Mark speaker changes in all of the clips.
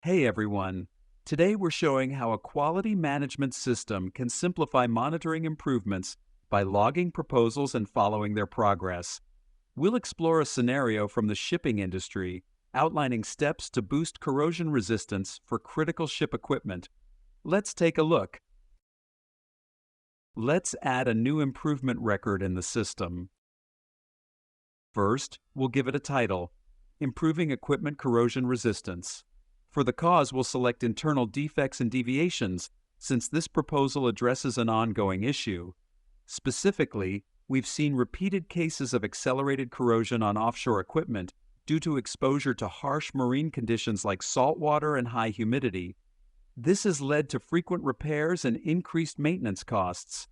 Speaker 1: Hey everyone! Today we're showing how a quality management system can simplify monitoring improvements by logging proposals and following their progress. We'll explore a scenario from the shipping industry, outlining steps to boost corrosion resistance for critical ship equipment. Let's take a look. Let's add a new improvement record in the system. First, we'll give it a title, Improving Equipment Corrosion Resistance. For the cause, we'll select internal defects and deviations, since this proposal addresses an ongoing issue. Specifically, we've seen repeated cases of accelerated corrosion on offshore equipment due to exposure to harsh marine conditions like saltwater and high humidity. This has led to frequent repairs and increased maintenance costs.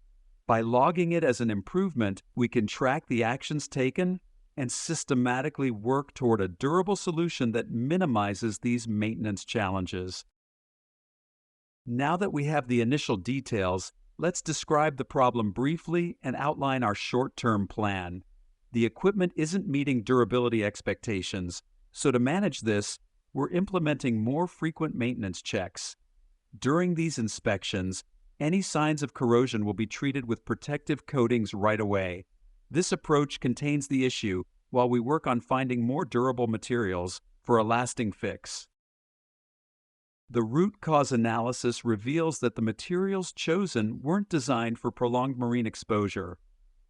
Speaker 1: By logging it as an improvement, we can track the actions taken and systematically work toward a durable solution that minimizes these maintenance challenges. Now that we have the initial details, let's describe the problem briefly and outline our short-term plan. The equipment isn't meeting durability expectations, so to manage this, we're implementing more frequent maintenance checks. During these inspections, any signs of corrosion will be treated with protective coatings right away. This approach contains the issue while we work on finding more durable materials for a lasting fix. The root cause analysis reveals that the materials chosen weren't designed for prolonged marine exposure.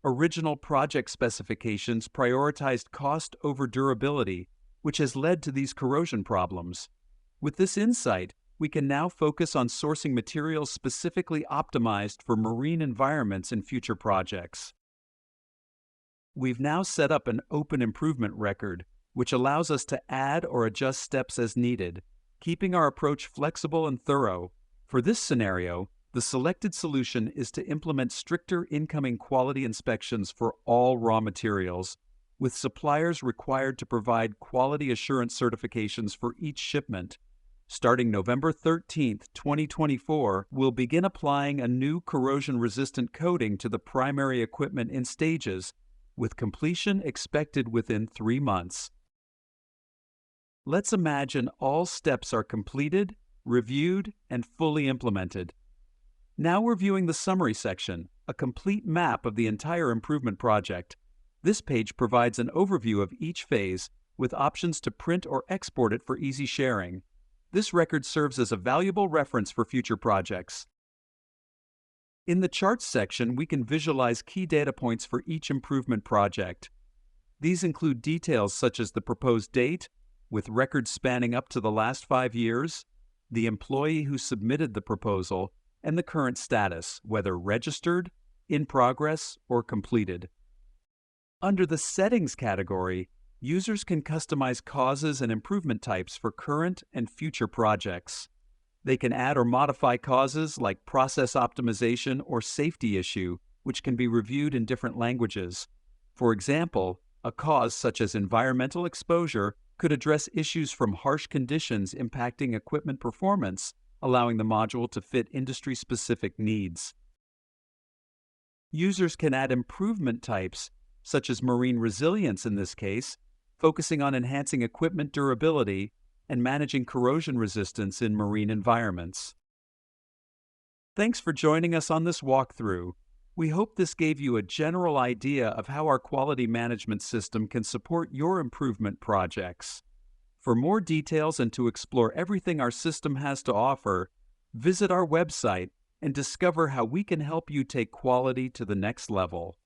Speaker 1: Original project specifications prioritized cost over durability, which has led to these corrosion problems. With this insight, we can now focus on sourcing materials specifically optimized for marine environments in future projects. We've now set up an open improvement record, which allows us to add or adjust steps as needed, keeping our approach flexible and thorough. For this scenario, the selected solution is to implement stricter incoming quality inspections for all raw materials, with suppliers required to provide quality assurance certifications for each shipment. Starting November 13, 2024, we'll begin applying a new corrosion-resistant coating to the primary equipment in stages, with completion expected within 3 months. Let's imagine all steps are completed, reviewed, and fully implemented. Now we're viewing the summary section, a complete map of the entire improvement project. This page provides an overview of each phase, with options to print or export it for easy sharing. This record serves as a valuable reference for future projects. In the Charts section, we can visualize key data points for each improvement project. These include details such as the proposed date, with records spanning up to the last 5 years, the employee who submitted the proposal, and the current status, whether registered, in progress, or completed. Under the Settings category, users can customize causes and improvement types for current and future projects. They can add or modify causes like process optimization or safety issue, which can be reviewed in different languages. For example, a cause such as environmental exposure could address issues from harsh conditions impacting equipment performance, allowing the module to fit industry-specific needs. Users can add improvement types, such as marine resilience in this case, focusing on enhancing equipment durability and managing corrosion resistance in marine environments. Thanks for joining us on this walkthrough. We hope this gave you a general idea of how our quality management system can support your improvement projects. For more details and to explore everything our system has to offer, visit our website and discover how we can help you take quality to the next level.